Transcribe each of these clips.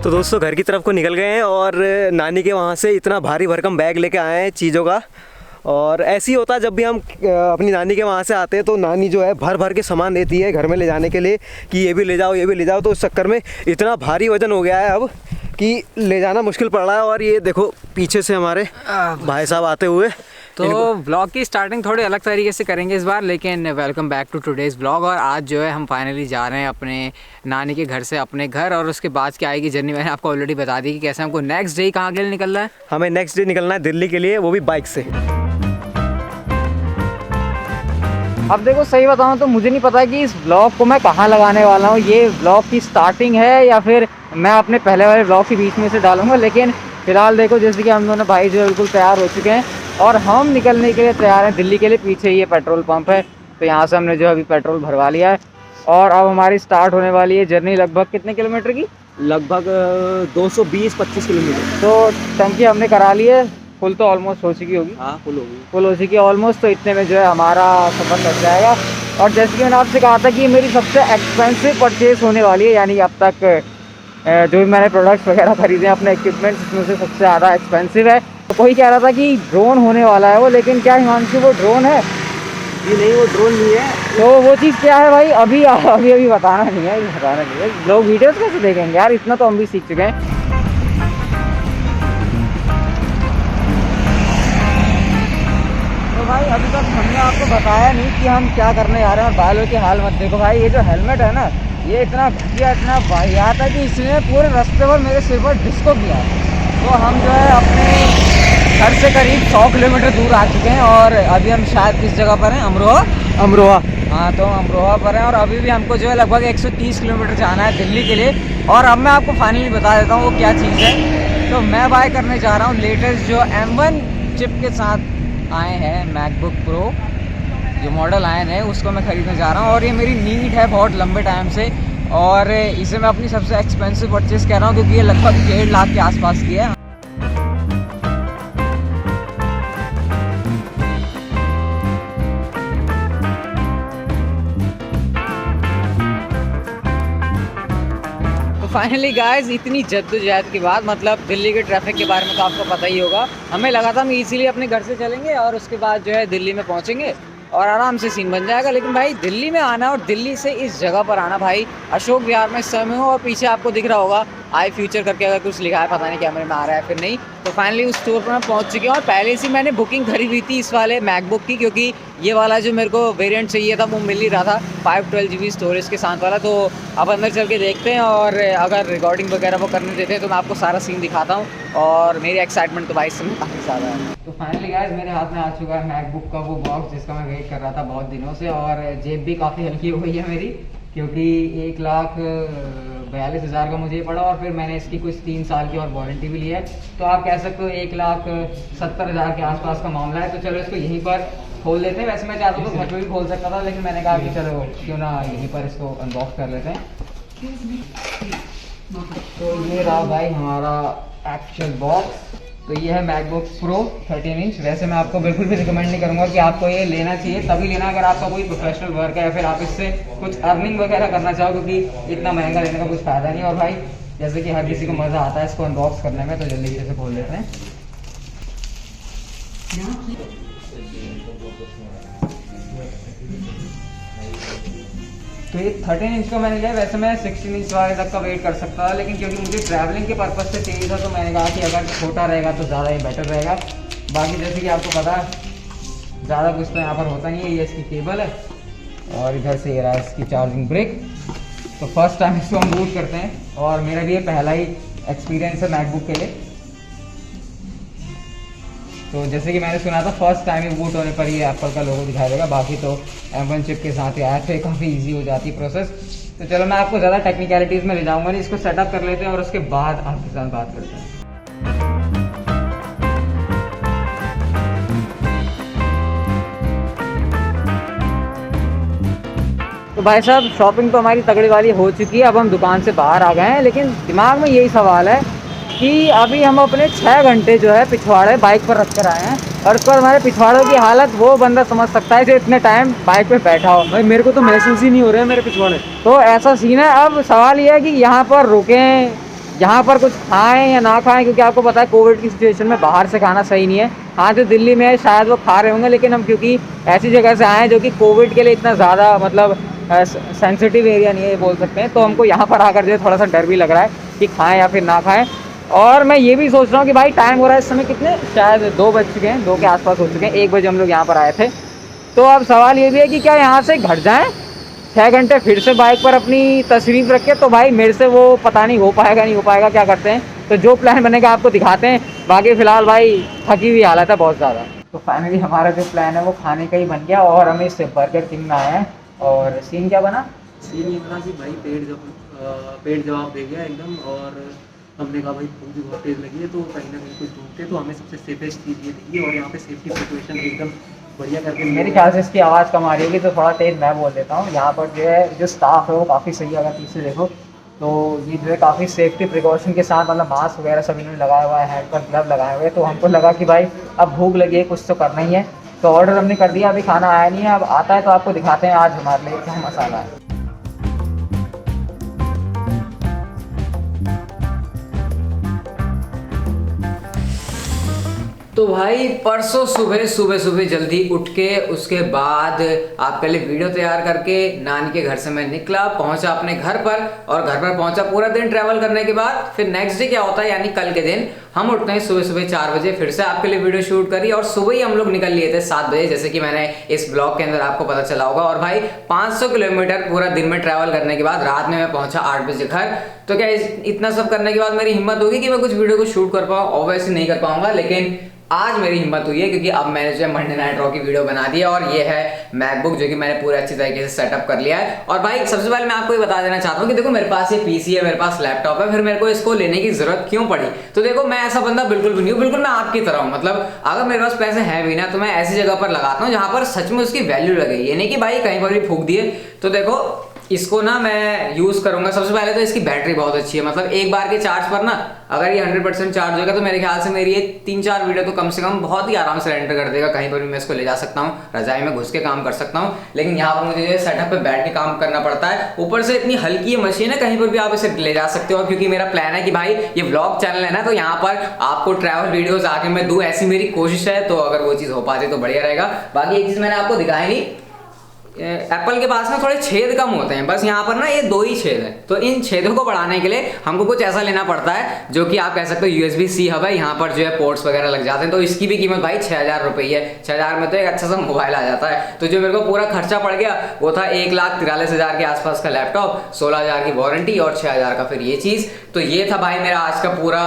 तो दोस्तों घर की तरफ को निकल गए हैं और नानी के वहाँ से इतना भारी भरकम बैग लेके आए हैं चीज़ों का। और ऐसे ही होता है जब भी हम अपनी नानी के वहाँ से आते हैं तो नानी जो है भर भर के सामान देती है घर में ले जाने के लिए कि ये भी ले जाओ ये भी ले जाओ। तो उस चक्कर में इतना भारी वज़न हो गया है अब कि ले जाना मुश्किल पड़ रहा है। और ये देखो पीछे से हमारे भाई साहब आते हुए। तो व्लॉग की स्टार्टिंग थोड़ी अलग तरीके से करेंगे इस बार, लेकिन welcome back to today's vlog. और आज जो है हम फाइनली जा रहे हैं अपने नानी के घर से अपने घर, और उसके बाद क्या आएगी जर्नी मैंने आपको ऑलरेडी बता दी कि कैसे हमको नेक्स्ट डे कहाँ के लिए निकलना है। हमें नेक्स्ट डे निकलना है दिल्ली के लिए, वो भी बाइक से। अब देखो सही बताऊं तो मुझे नहीं पता कि इस ब्लॉग को मैं कहाँ लगाने वाला हूँ, ये ब्लॉग की स्टार्टिंग है या फिर मैं अपने पहले वाले ब्लॉग के बीच में से डालूंगा। लेकिन फिलहाल देखो जैसे कि हम दोनों भाई जो बिल्कुल तैयार हो चुके हैं और हम निकलने के लिए तैयार हैं दिल्ली के लिए। पीछे ये पेट्रोल पंप है तो यहाँ से हमने जो अभी पेट्रोल भरवा लिया है और अब हमारी स्टार्ट होने वाली है जर्नी। लगभग कितने किलोमीटर की? लगभग 220-25 किलोमीटर। तो टंकी हमने करा ली है, फुल तो ऑलमोस्ट हो चुकी होगी। हाँ फुल होगी, फुल हो चुकी है ऑलमोस्ट। तो इतने में जो है हमारा सफ़र कट जाएगा। और जैसे कि मैंने आपसे कहा था कि मेरी सबसे एक्सपेंसिव परचेज़ होने वाली है, यानी अब तक जो भी मैंने प्रोडक्ट्स वगैरह खरीदे हैं अपने इक्विपमेंट्स उसमें से सबसे ज़्यादा एक्सपेंसिव है। तो कोई कह रहा था कि ड्रोन होने वाला है वो, लेकिन क्या हिमांशु वो ड्रोन है? जी नहीं वो ड्रोन नहीं है। तो वो चीज़ क्या है भाई? अभी बताना नहीं है, बताना नहीं है। लोग वीडियोस कैसे देखेंगे यार, इतना तो हम भी सीख चुके हैं। तो भाई अभी तक हमने आपको बताया नहीं कि हम क्या करने जा रहे हैं। और बालों की हाल मत देखो भाई, ये जो हेलमेट है ना ये इतना घटिया इतना वाहियात है कि इसने पूरे रास्ते पर मेरे सिर पर डिस्को किया। तो हम जो है अपने घर से करीब 100 किलोमीटर दूर आ चुके हैं और अभी हम शायद किस जगह पर हैं? अमरोहा। हाँ तो अमरोहा पर हैं और अभी भी हमको जो है लगभग 130 किलोमीटर जाना है दिल्ली के लिए। और अब मैं आपको फाइनली बता देता हूँ वो क्या चीज़ है। तो मैं बाय करने जा रहा हूँ लेटेस्ट जो M1 चिप के साथ आए हैं मैकबुक प्रो जो मॉडल आए हैं उसको मैं ख़रीदने जा रहा हूँ। और ये मेरी नीड है बहुत लंबे टाइम से और इसे मैं अपनी सबसे एक्सपेंसिव परचेज़ कह रहा हूँ क्योंकि ये लगभग 1.5 लाख के आसपास की है। फाइनली गाइस इतनी जद्दोजहद के बाद, मतलब दिल्ली के ट्रैफिक के बारे में तो आपको पता ही होगा, हमें लगा था हम इजीली अपने घर से चलेंगे और उसके बाद जो है दिल्ली में पहुंचेंगे और आराम से सीन बन जाएगा। लेकिन भाई दिल्ली में आना और दिल्ली से इस जगह पर आना, भाई अशोक विहार में इस समय हो और पीछे आपको दिख रहा होगा आई फ्यूचर करके अगर कुछ लिखा है, पता नहीं कैमरे में आ रहा है फिर नहीं। तो फाइनली उस स्टोर पर मैं पहुंच चुके हैं और पहले से मैंने बुकिंग करी हुई थी इस वाले मैकबुक की, क्योंकि ये वाला जो मेरे को वेरिएंट चाहिए था वो मिल ही रहा था 512 GB स्टोरेज के साथ वाला। तो अब अंदर चल के देखते हैं और अगर रिकॉर्डिंग वगैरह वो करने देते हैं तो मैं आपको सारा सीन दिखाता हूँ। और मेरी एक्साइटमेंट तो भाई इस समय काफ़ी ज़्यादा है। तो फाइनली गाइस मेरे हाथ में आ चुका है मैकबुक का वो बॉक्स जिसका मैं वेट कर रहा था बहुत दिनों से। और जेब भी काफ़ी हल्की हो गई है मेरी, क्योंकि 1,42,000 का मुझे ये पड़ा और फिर मैंने इसकी कुछ 3 साल की और वारंटी भी ली है। तो आप कह सकते हो 1,70,000 के आसपास का मामला है। तो चलो इसको यहीं पर खोल लेते हैं। वैसे मैं चाहता तो घर पे भी खोल सकता था, लेकिन मैंने कहा कि चलो क्यों ना यहीं पर इसको अनबॉक्स कर लेते हैं। तो ये रहा भाई हमारा एक्चुअल बॉक्स। तो ये है मैकबुक प्रो 13 इंच। वैसे मैं आपको बिल्कुल भी रिकमेंड नहीं करूँगा कि आपको ये लेना चाहिए, तभी लेना अगर आपका कोई प्रोफेशनल वर्क है या फिर आप इससे कुछ अर्निंग वगैरह करना चाहो, क्योंकि इतना महंगा लेने का कुछ फ़ायदा नहीं। और भाई जैसे कि हर किसी को मज़ा आता है इसको अनबॉक्स करने में, तो जल्दी से खोल लेते हैं। तो ये 13 इंच का मैंने लिया। वैसे मैं 16 इंच वाले तक का वेट कर सकता था, लेकिन क्योंकि मुझे ट्रैवलिंग के पर्पज़ से चाहिए था तो मैंने कहा कि अगर छोटा रहेगा तो ज़्यादा ही बेटर रहेगा। बाकी जैसे कि आपको पता है ज़्यादा कुछ तो यहाँ पर होता नहीं है। ये इसकी केबल है और इधर से ये रहा इसकी चार्जिंग ब्रिक। तो फर्स्ट टाइम इसको हम बूट करते हैं और मेरा भी ये पहला ही एक्सपीरियंस है मैकबुक के लिए। तो जैसे कि मैंने सुना था फर्स्ट टाइम ही बूट होने पर ये एप्पल का लोगो दिखाई देगा, बाकी तो M1 चिप के साथ ही आया तो काफ़ी इजी हो जाती है प्रोसेस। तो चलो मैं आपको ज़्यादा टेक्निकलिटीज़ में ले जाऊंगा नहीं, इसको सेटअप कर लेते हैं और उसके बाद आपके साथ बात करते हैं। तो भाई साहब शॉपिंग तो हमारी तगड़ी वाली हो चुकी है, अब हम दुकान से बाहर आ गए हैं। लेकिन दिमाग में यही सवाल है कि अभी हम अपने 6 घंटे जो है पिछवाड़े बाइक पर रख कर आए हैं और उसके बाद हमारे पिछवाड़ों की हालत वो बंदा समझ सकता है जो इतने टाइम बाइक पे बैठा हो। भाई मेरे को तो महसूस ही नहीं हो रहा है मेरे पिछवाड़े। तो ऐसा सीन है। अब सवाल ये है कि यहाँ पर रुकें यहाँ पर कुछ खाएं या ना खाएं, क्योंकि आपको पता है कोविड की सिचुएशन में बाहर से खाना सही नहीं है। हाँ, जो दिल्ली में है शायद वो खा रहे होंगे, लेकिन हम क्योंकि ऐसी जगह से आए हैं जो कि कोविड के लिए इतना ज़्यादा मतलब सेंसिटिव एरिया नहीं है, ये बोल सकते हैं, तो हमको यहाँ पर आकर जो है थोड़ा सा डर भी लग रहा है कि खाएं या फिर ना खाएं। और मैं ये भी सोच रहा हूँ कि भाई टाइम हो रहा है इस समय, कितने, शायद 2 बज चुके हैं, 2 के आसपास हो चुके हैं, 1 बजे हम लोग यहाँ पर आए थे। तो अब सवाल ये भी है कि क्या यहाँ से घर जाएँ 6 घंटे फिर से बाइक पर अपनी तशरीफ़ रख के, तो भाई मेरे से वो पता नहीं हो पाएगा नहीं हो पाएगा, क्या करते हैं। तो जो प्लान बनेगा आपको दिखाते हैं। बाकी फ़िलहाल भाई थकी हुई हालत है बहुत ज़्यादा। तो फाइनली हमारा जो प्लान है वो खाने का ही बन गया, और हम इस बर्गर किंग में आए हैं। और सीन क्या बना? सीन ये बना कि भाई पेट जवाब दे गया एकदम, और हमने कहा भाई भूख भी बहुत तेज़ लगी है, तो कहीं ना कहीं कुछ ढूंढते, तो हमें सबसे सेफेस्ट चीज़ ये दिखी, और यहाँ पे सेफ्टी सिचुएशन एकदम बढ़िया करके मेरे ख्याल से इसकी आवाज़ कम आ रही होगी, तो थोड़ा तेज़ मैं बोल देता हूँ। यहाँ पर जो है जो स्टाफ है वो काफ़ी सही है, अगर पीछे देखो तो ये जो है काफ़ी सेफ्टी प्रिकॉशन के साथ, मतलब मास्क वगैरह सब इन्होंने लगाया हुआ है, हेड पर ग्लव लगाए हुए हैं। तो हमको लगा कि भाई अब भूख लगी है, कुछ तो करना ही है, तो ऑर्डर हमने कर दिया। अभी खाना आया नहीं है, अब आता है तो आपको दिखाते हैं आज हमारे लिए क्या मसाला है। तो भाई परसों सुबह जल्दी उठ के उसके बाद आपके लिए वीडियो तैयार करके नानी के घर से मैं निकला, पहुंचा अपने घर पर, और घर पर पहुंचा पूरा दिन ट्रैवल करने के बाद फिर नेक्स्ट डे क्या होता है, यानी कल के दिन हम उठते हैं सुबह 4 बजे, फिर से आपके लिए वीडियो शूट करी, और सुबह ही हम लोग निकल लिए थे 7 बजे, जैसे कि मैंने इस ब्लॉग के अंदर आपको पता चला होगा। और भाई 500 किलोमीटर पूरा दिन में ट्रैवल करने के बाद रात में मैं पहुंचा 8 बजे घर। तो क्या इतना सब करने के बाद मेरी हिम्मत होगी कि मैं कुछ वीडियो को शूट कर पाऊँ? ऑब्वियसली नहीं कर पाऊंगा, लेकिन आज मेरी हिम्मत हुई है, क्योंकि अब मैंने जो है मंडे नाइट रॉ की वीडियो बना दी है, और ये है मैकबुक जो कि मैंने पूरे अच्छी तरीके से सेटअप कर लिया है। और भाई सबसे पहले मैं आपको ये बता देना चाहता हूँ कि देखो मेरे पास ये पीसी है, मेरे पास लैपटॉप है, फिर मेरे को इसको लेने की जरूरत क्यों पड़ी? तो देखो मैं ऐसा बंदा बिल्कुल भी नहीं हूँ, बिल्कुल मैं आपकी तरह हूँ। मतलब अगर मेरे पास पैसे हैं भी ना, तो मैं ऐसी जगह पर लगाता हूँ जहाँ पर सच में उसकी वैल्यू लगे, ये नहीं कि भाई कहीं पर भी फूक दिए। तो देखो इसको ना मैं यूज़ करूंगा। सबसे पहले तो इसकी बैटरी बहुत अच्छी है, मतलब एक बार के चार्ज पर ना अगर ये 100% चार्ज होगा तो मेरे ख्याल से मेरी ये 3-4 वीडियो तो कम से कम बहुत ही आराम से रेंडर कर देगा। कहीं पर भी मैं इसको ले जा सकता हूँ, रजाई में घुस के काम कर सकता हूँ। लेकिन यहाँ पर मुझे सेटअप पे बैठ के काम करना पड़ता है। ऊपर से इतनी हल्की मशीन है, कहीं पर भी आप इसे ले जा सकते हो। क्योंकि मेरा प्लान है कि भाई ये व्लॉग चैनल है ना, तो यहाँ पर आपको ट्रैवल वीडियोज आके मैं दूँ, ऐसी मेरी कोशिश है। तो अगर वो चीज़ हो पाती तो बढ़िया रहेगा। बाकी एक चीज़ मैंने आपको दिखाई नहीं, एप्पल के पास ना थोड़े छेद कम होते हैं, बस यहाँ पर ना ये 2 ही छेद है। तो इन छेदों को बढ़ाने के लिए हमको कुछ ऐसा लेना पड़ता है जो कि आप कह सकते हो USB-C हब है। यहाँ पर जो है पोर्ट्स वगैरह लग जाते हैं। तो इसकी भी कीमत भाई 6000 रुपये है। 6000 में तो एक अच्छा सा मोबाइल आ जाता है। तो जो मेरे को पूरा खर्चा पड़ गया वो था 1,43,000 के आसपास का लैपटॉप, 16,000 की वारंटी और 6000 का फिर ये चीज़। तो ये था भाई मेरा आज का पूरा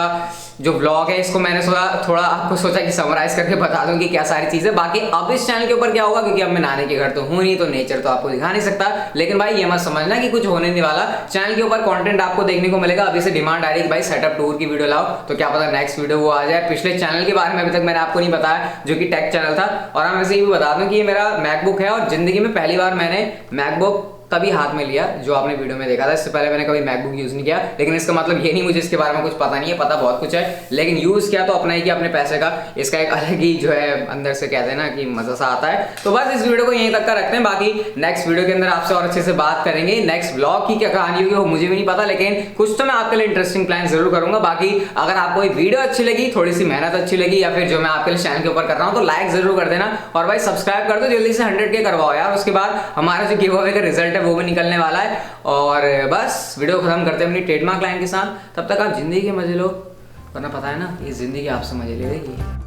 जो व्लॉग है। इसको मैंने थोड़ा आपको सोचा कि समराइज करके बता दूं कि क्या सारी चीज़ें। बाकी अब इस चैनल के ऊपर क्या होगा, क्योंकि अब मैं नानी के घर तो हूँ नहीं, तो नेचर तो आपको दिखा नहीं सकता। लेकिन भाई ये मत समझना कि कुछ होने नहीं वाला। चैनल के ऊपर कंटेंट आपको देखने को मिलेगा। अभी से डिमांड आ रही है कि भाई सेटअप टूर की वीडियो लाओ, तो क्या पता नेक्स्ट वीडियो वो आ जाए। पिछले चैनल के बारे में अभी तक मैंने आपको नहीं बताया, जो कि टेक चैनल था। और हम ऐसे ही भी बता दूं कि ये मेरा मैकबुक है, और जिंदगी में पहली बार मैंने मैकबुक तभी हाथ में लिया जो आपने वीडियो में देखा था। इससे पहले मैंने कभी मैकबुक यूज़ नहीं किया। लेकिन इसका मतलब ये नहीं मुझे इसके बारे में कुछ पता नहीं है, पता बहुत कुछ है, लेकिन यूज़ किया तो अपना ही किया, अपने पैसे का। इसका एक अलग ही जो है अंदर से कहते हैं ना कि मज़ा सा आता है। तो बस इस वीडियो को यहीं तक का रखते हैं। बाकी नेक्स्ट वीडियो के अंदर आपसे और अच्छे से बात करेंगे। नेक्स्ट ब्लॉग की क्या कहानी होगी वो मुझे भी नहीं पता, लेकिन कुछ तो मैं आपके लिए इंटरेस्टिंग प्लान जरूर करूंगा। बाकी अगर आपको ये वीडियो अच्छी लगी, थोड़ी सी मेहनत अच्छी लगी, या फिर जो मैं आपके लिए चैनल के ऊपर कर रहा हूँ, तो लाइक जरूर कर देना। और भाई सब्सक्राइब कर दो, जल्दी से 100K करवाओ यार। उसके बाद हमारा जो गिव अवे का रिजल्ट है वो भी निकलने वाला है। और बस वीडियो खत्म करते हैं अपनी ट्रेडमार्क लाइन के साथ। तब तक आप जिंदगी के मजे लो, वरना पता है ना ये जिंदगी आपसे मजे ले लेगी।